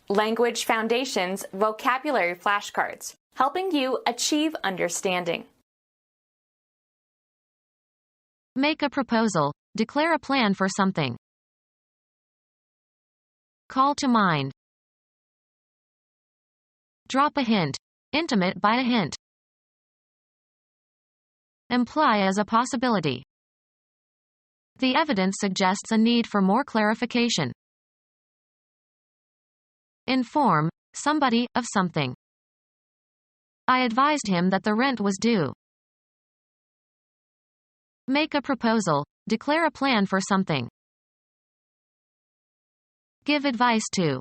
Language Foundations Vocabulary Flashcards, helping you achieve understanding. Make a proposal. Declare a plan for something. Call to mind. Drop a hint. Intimate by a hint. Imply as a possibility. The evidence suggests a need for more clarification. Inform somebody of something. I advised him that the rent was due. Make a proposal. Declare a plan for something. Give advice to.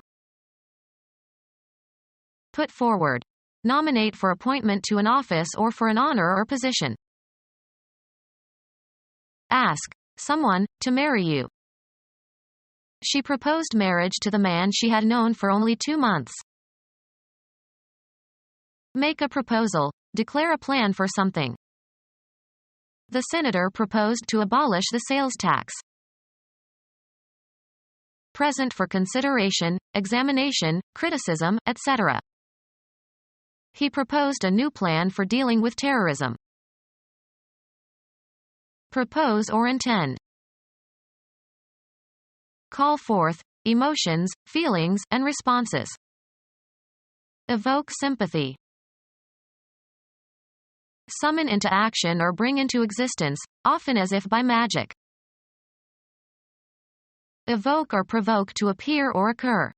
Put forward. Nominate for appointment to an office or for an honor or position. Ask someone to marry you. She proposed marriage to the man she had known for only 2 months. Make a proposal. Declare a plan for something. The senator proposed to abolish the sales tax. Present for consideration, examination, criticism, etc. He proposed a new plan for dealing with terrorism. Propose or intend. Call forth emotions, feelings, and responses. Evoke sympathy. Summon into action or bring into existence, often as if by magic. Evoke or provoke to appear or occur.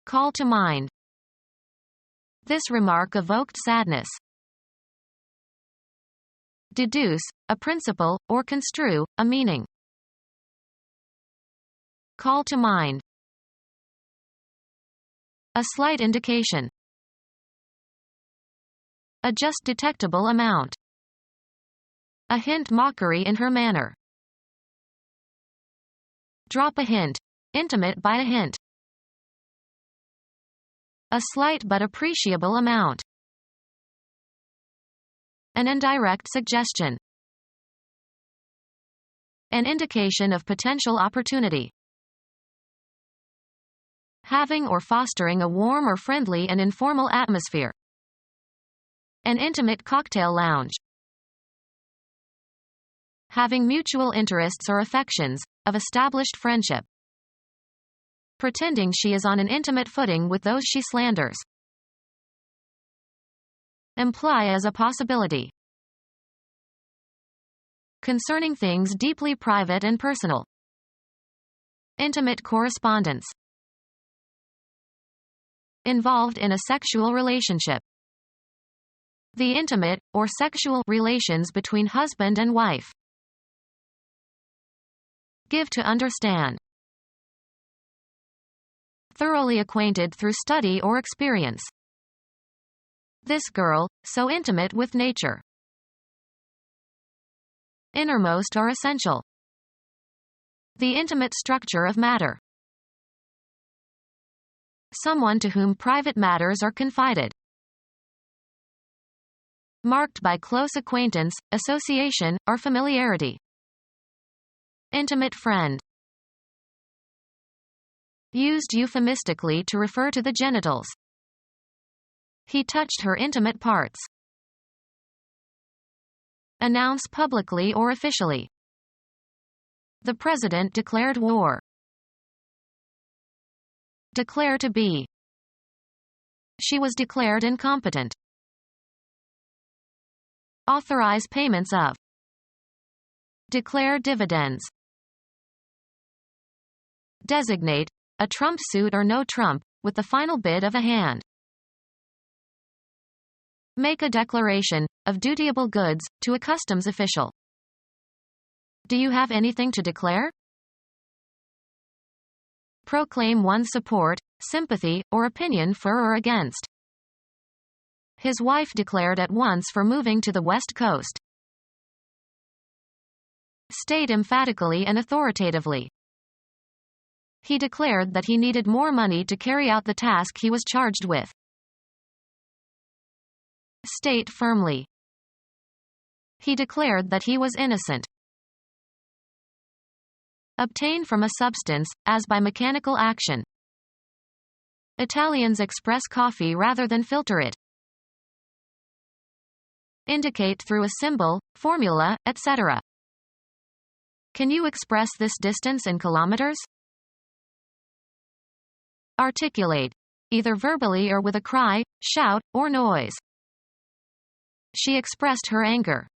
Call to mind. This remark evoked sadness. Deduce, a principle, or construe, a meaning. Call to mind. A slight indication. A just detectable amount. A hint mockery in her manner. Drop a hint. Intimate by a hint. A slight but appreciable amount. An indirect suggestion. An indication of potential opportunity. Having or fostering a warm or friendly and informal atmosphere. An intimate cocktail lounge. Having mutual interests or affections, of established friendship. Pretending she is on an intimate footing with those she slanders. Imply as a possibility. Concerning things deeply private and personal. Intimate correspondence. Involved in a sexual relationship. The intimate, or sexual, relations between husband and wife. Give to understand. Thoroughly acquainted through study or experience. This girl, so intimate with nature. Innermost or essential. The intimate structure of matter. Someone to whom private matters are confided. Marked by close acquaintance, association, or familiarity. Intimate friend. Used euphemistically to refer to the genitals. He touched her intimate parts. Announce publicly or officially. The president declared war. Declare to be. She was declared incompetent. Authorize payments of. Declare dividends. Designate, a trump suit or no trump, with the final bid of a hand. Make a declaration, of dutiable goods, to a customs official. Do you have anything to declare? Proclaim one's support, sympathy, or opinion for or against. His wife declared at once for moving to the West Coast. State emphatically and authoritatively. He declared that he needed more money to carry out the task he was charged with. State firmly. He declared that he was innocent. Obtain from a substance, as by mechanical action, Italians express coffee rather than filter it. Indicate through a symbol, formula, etc. Can you express this distance in kilometers? Articulate, either verbally or with a cry, shout, or noise. She expressed her anger.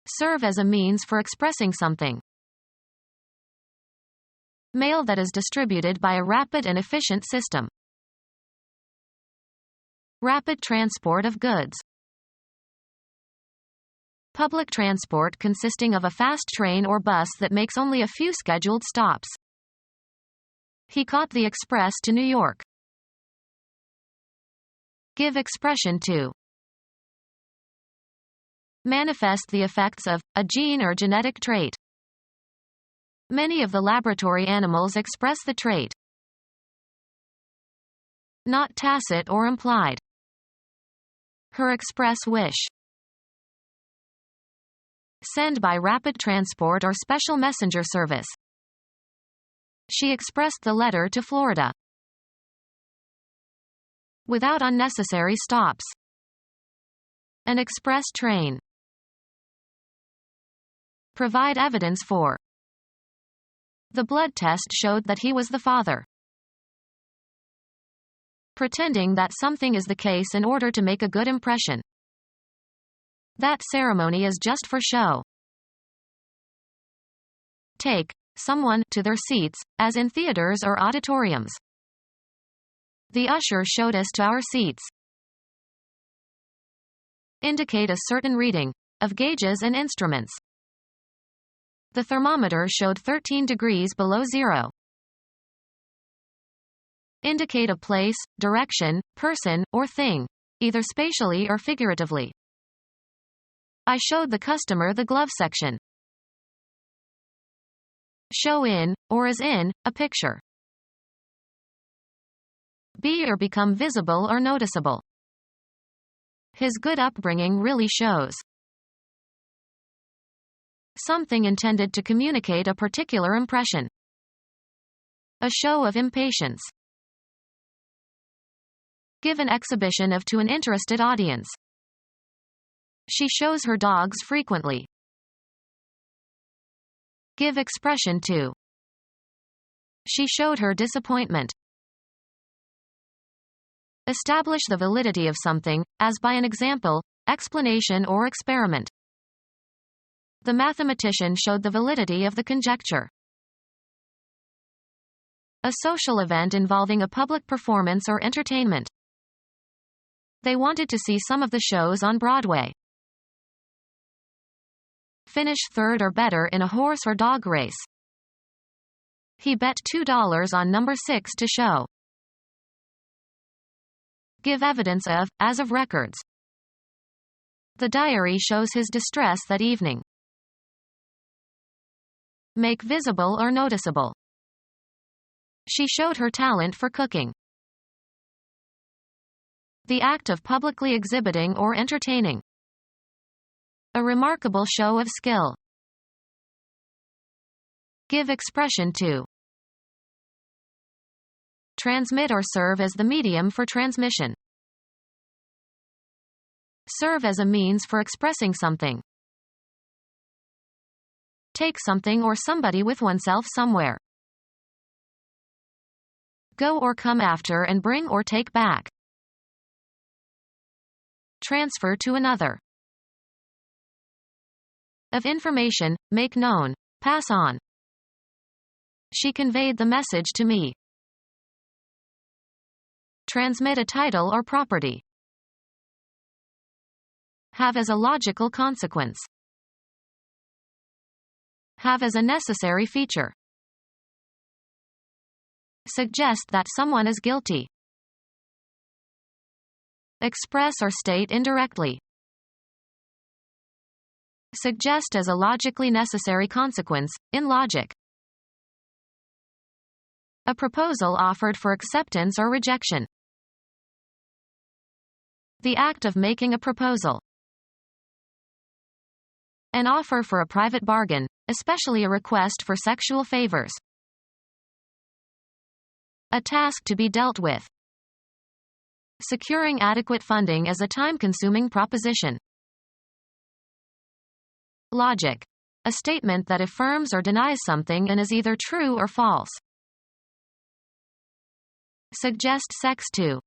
Serve as a means for expressing something. Mail that is distributed by a rapid and efficient system. Rapid transport of goods. Public transport consisting of a fast train or bus that makes only a few scheduled stops. He caught the express to New York. Give expression to. Manifest the effects of a gene or genetic trait. Many of the laboratory animals express the trait. Not tacit or implied. Her express wish. Send by rapid transport or special messenger service. She expressed the letter to Florida. Without unnecessary stops. An express train. Provide evidence for. The blood test showed that he was the father. Pretending that something is the case in order to make a good impression. That ceremony is just for show. Take someone to their seats, as in theaters or auditoriums. The usher showed us to our seats. Indicate a certain reading of gauges and instruments. The thermometer showed 13 degrees below zero. Indicate a place, direction, person, or thing, either spatially or figuratively. I showed the customer the glove section. Show in, or as in, a picture. Be or become visible or noticeable. His good upbringing really shows. Something intended to communicate a particular impression. A show of impatience. Give an exhibition of to an interested audience. She shows her dogs frequently. Give expression to. She showed her disappointment. Establish the validity of something, as by an example, explanation or experiment. The mathematician showed the validity of the conjecture. A social event involving a public performance or entertainment. They wanted to see some of the shows on Broadway. Finish third or better in a horse or dog race. He bet $2 on number 6 to show. Give evidence of, as of records. The diary shows his distress that evening. Make visible or noticeable. She showed her talent for cooking. The act of publicly exhibiting or entertaining. A remarkable show of skill. Give expression to. Transmit or serve as the medium for transmission. Serve as a means for expressing something. Take something or somebody with oneself somewhere. Go or come after and bring or take back. Transfer to another. Of information, make known, pass on. She conveyed the message to me. Transmit a title or property. Have as a logical consequence. Have as a necessary feature. Suggest that someone is guilty. Express or state indirectly. Suggest as a logically necessary consequence, in logic. A proposal offered for acceptance or rejection. The act of making a proposal. An offer for a private bargain, especially a request for sexual favors. A task to be dealt with. Securing adequate funding is a time-consuming proposition. Logic. A statement that affirms or denies something and is either true or false. Suggest sex to.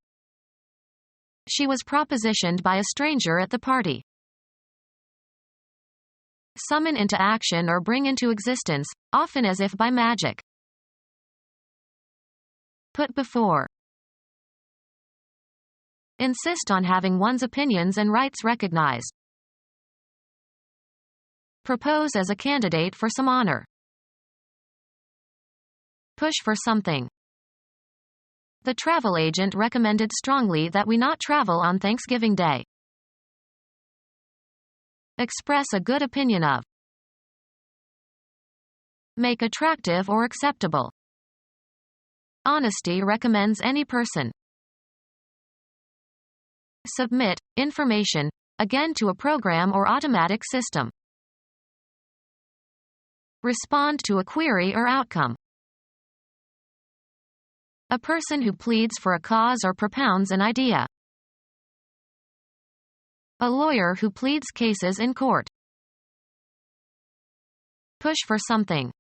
She was propositioned by a stranger at the party. Summon into action or bring into existence, often as if by magic. Put before. Insist on having one's opinions and rights recognized. Propose as a candidate for some honor. Push for something. The travel agent recommended strongly that we not travel on Thanksgiving Day. Express a good opinion of. Make attractive or acceptable. Honesty recommends any person. Submit information, again to a program or automatic system. Respond to a query or outcome. A person who pleads for a cause or propounds an idea. A lawyer who pleads cases in court. Push for something.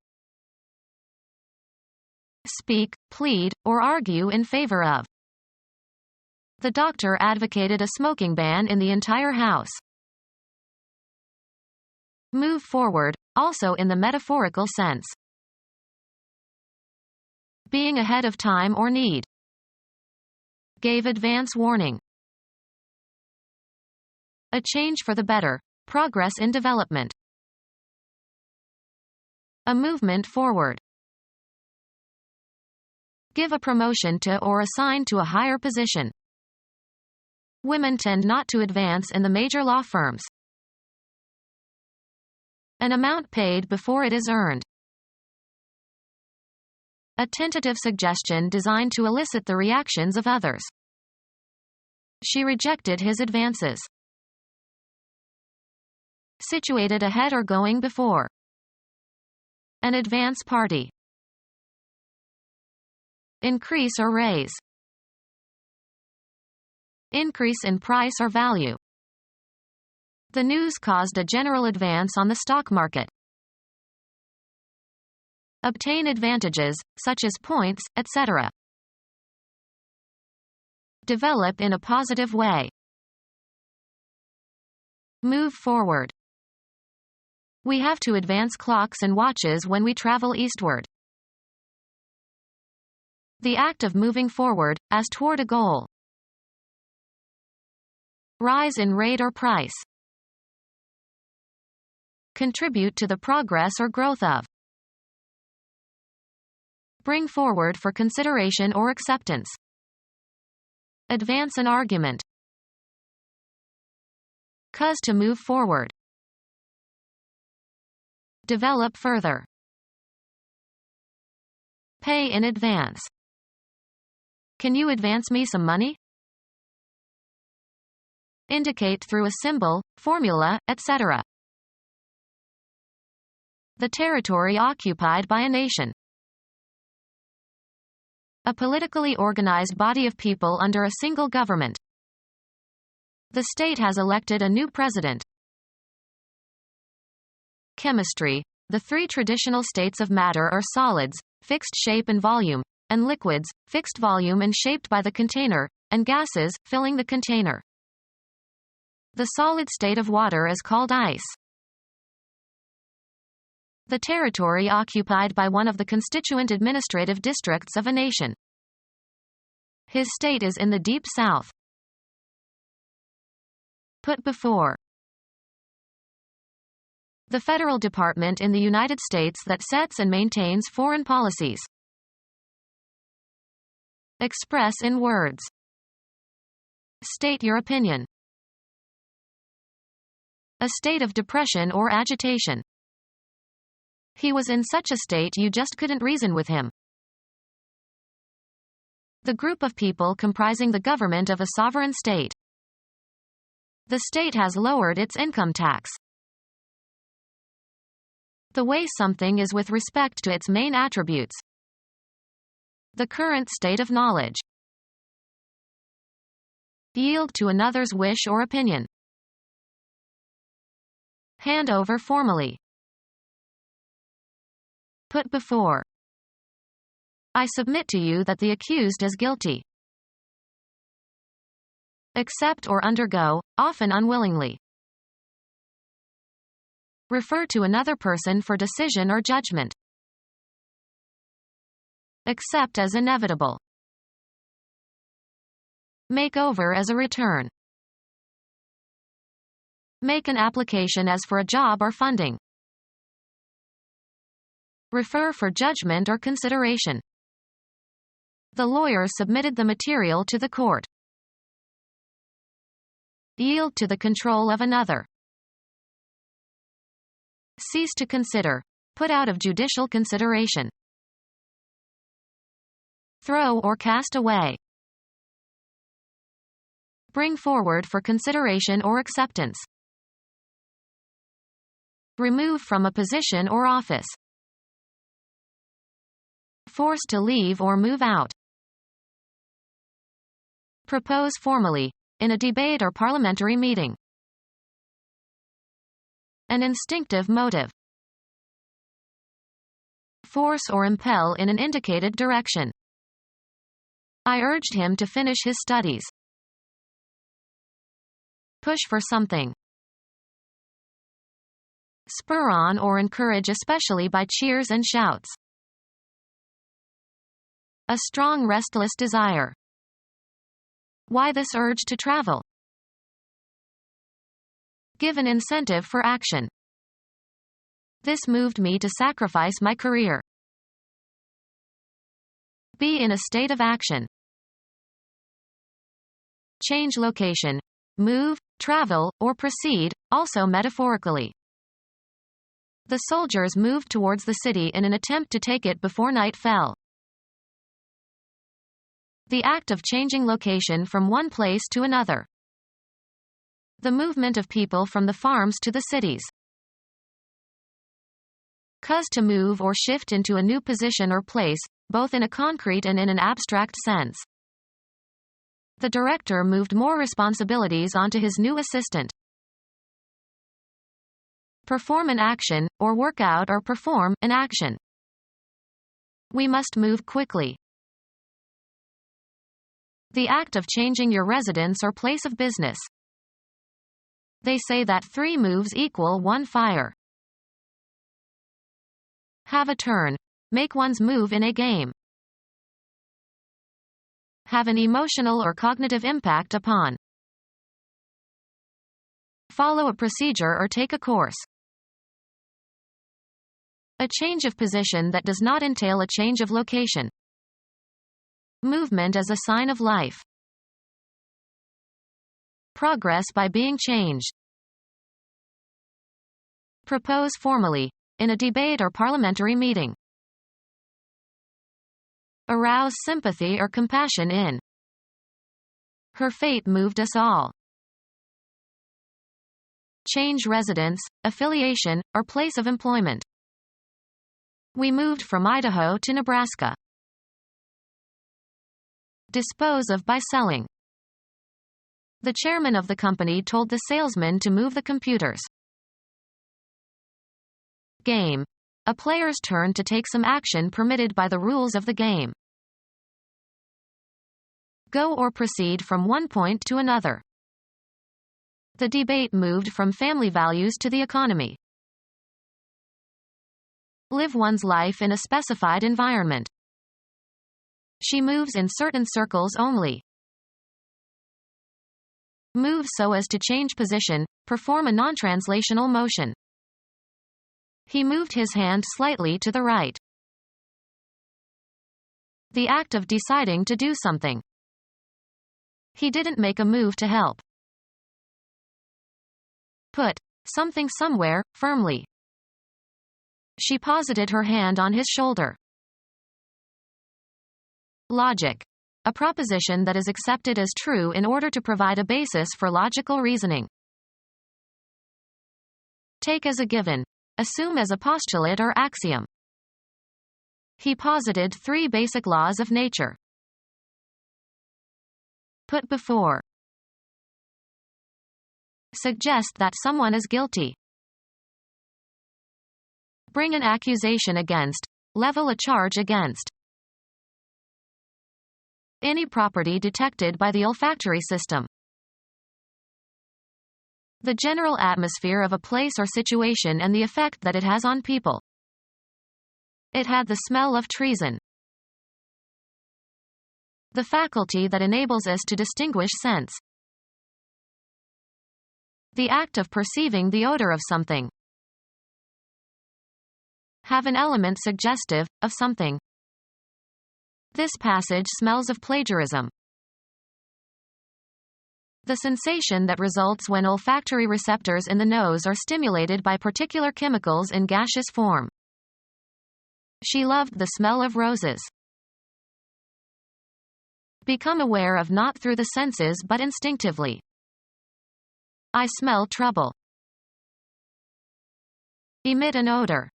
Speak, plead, or argue in favor of. The doctor advocated a smoking ban in the entire house. Move forward, also in the metaphorical sense. Being ahead of time or need. Gave advance warning. A change for the better, progress in development. A movement forward. Give a promotion to or assign to a higher position. Women tend not to advance in the major law firms. An amount paid before it is earned. A tentative suggestion designed to elicit the reactions of others. She rejected his advances. Situated ahead or going before. An advance party. Increase or raise. Increase in price or value. The news caused a general advance on the stock market. Obtain advantages, such as points, etc. Develop in a positive way. Move forward. We have to advance clocks and watches when we travel eastward. The act of moving forward, as toward a goal. Rise in rate or price. Contribute to the progress or growth of. Bring forward for consideration or acceptance. Advance an argument. Cause to move forward. Develop further. Pay in advance. Can you advance me some money? Indicate through a symbol, formula, etc. The territory occupied by a nation. A politically organized body of people under a single government. The state has elected a new president. Chemistry. The three traditional states of matter are solids, fixed shape and volume, and liquids, fixed volume and shaped by the container, and gases, filling the container. The solid state of water is called ice. The territory occupied by one of the constituent administrative districts of a nation. His state is in the deep south. Put before. The federal department in the United States that sets and maintains foreign policies. Express in words. State your opinion. A state of depression or agitation. He was in such a state you just couldn't reason with him. The group of people comprising the government of a sovereign state. The state has lowered its income tax. The way something is with respect to its main attributes. The current state of knowledge. Yield to another's wish or opinion. Hand over formally. Put before. I submit to you that the accused is guilty. Accept or undergo, often unwillingly. Refer to another person for decision or judgment. Accept as inevitable. Make over as a return. Make an application as for a job or funding. Refer for judgment or consideration. The lawyer submitted the material to the court. Yield to the control of another. Cease to consider. Put out of judicial consideration. Throw or cast away. Bring forward for consideration or acceptance. Remove from a position or office. Force to leave or move out. Propose formally, in a debate or parliamentary meeting. An instinctive motive. Force or impel in an indicated direction. I urged him to finish his studies. Push for something. Spur on or encourage, especially by cheers and shouts. A strong restless desire. Why this urge to travel? Give an incentive for action. This moved me to sacrifice my career. Be in a state of action. Change location. Move, travel, or proceed, also metaphorically. The soldiers moved towards the city in an attempt to take it before night fell. The act of changing location from one place to another. The movement of people from the farms to the cities. Cause to move or shift into a new position or place, both in a concrete and in an abstract sense. The director moved more responsibilities onto his new assistant. Perform an action, or work out or perform an action. We must move quickly. The act of changing your residence or place of business. They say that 3 moves equal 1 fire. Have a turn. Make one's move in a game. Have an emotional or cognitive impact upon. Follow a procedure or take a course. A change of position that does not entail a change of location. Movement as a sign of life. Progress by being changed. Propose formally, in a debate or parliamentary meeting. Arouse sympathy or compassion in. Her fate moved us all. Change residence, affiliation, or place of employment. We moved from Idaho to Nebraska. Dispose of by selling. The chairman of the company told the salesman to move the computers. Game. A player's turn to take some action permitted by the rules of the game. Go or proceed from one point to another. The debate moved from family values to the economy. Live one's life in a specified environment. She moves in certain circles only. Move so as to change position, perform a non-translational motion. He moved his hand slightly to the right. The act of deciding to do something. He didn't make a move to help. Put something somewhere, firmly. She posited her hand on his shoulder. Logic. A proposition that is accepted as true in order to provide a basis for logical reasoning. Take as a given. Assume as a postulate or axiom. He posited 3 basic laws of nature. Put before. Suggest that someone is guilty. Bring an accusation against. Level a charge against. Any property detected by the olfactory system. The general atmosphere of a place or situation and the effect that it has on people. It had the smell of treason. The faculty that enables us to distinguish scents. The act of perceiving the odor of something. Have an element suggestive of something. This passage smells of plagiarism. The sensation that results when olfactory receptors in the nose are stimulated by particular chemicals in gaseous form. She loved the smell of roses. Become aware of not through the senses but instinctively. I smell trouble. Emit an odor.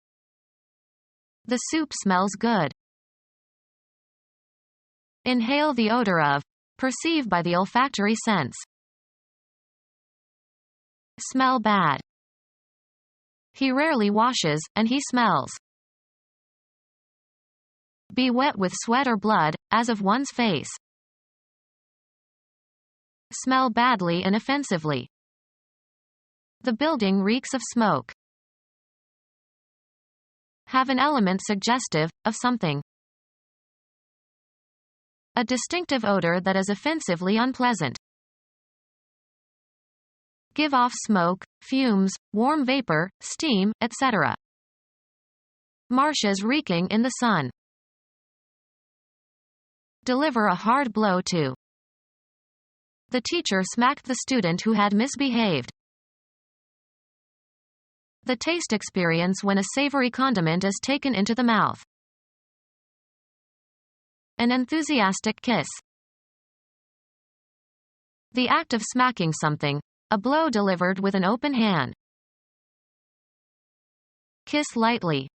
The soup smells good. Inhale the odor of. Perceive by the olfactory sense. Smell bad. He rarely washes, and he smells. Be wet with sweat or blood, as of one's face. Smell badly and offensively. The building reeks of smoke. Have an element suggestive of something. A distinctive odor that is offensively unpleasant. Give off smoke, fumes, warm vapor, steam, etc. Marshes reeking in the sun. Deliver a hard blow to. The teacher smacked the student who had misbehaved. The taste experience when a savory condiment is taken into the mouth. An enthusiastic kiss. The act of smacking something. A blow delivered with an open hand. Kiss lightly.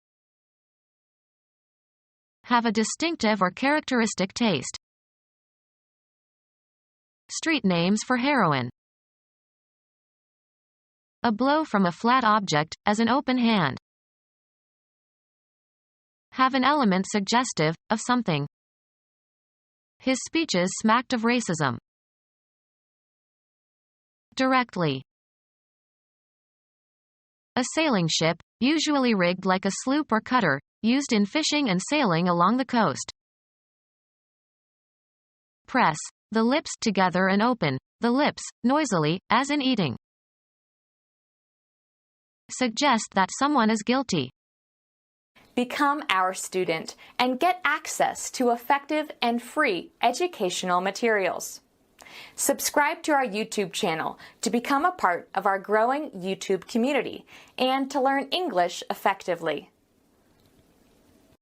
Have a distinctive or characteristic taste. Street names for heroin. A blow from a flat object, as an open hand. Have an element suggestive of something. His speeches smacked of racism. Directly. A sailing ship, usually rigged like a sloop or cutter, used in fishing and sailing along the coast. Press. The lips together and open. The lips, noisily, as in eating. Suggest that someone is guilty. Become our student and get access to effective and free educational materials. Subscribe to our YouTube channel to become a part of our growing YouTube community and to learn English effectively.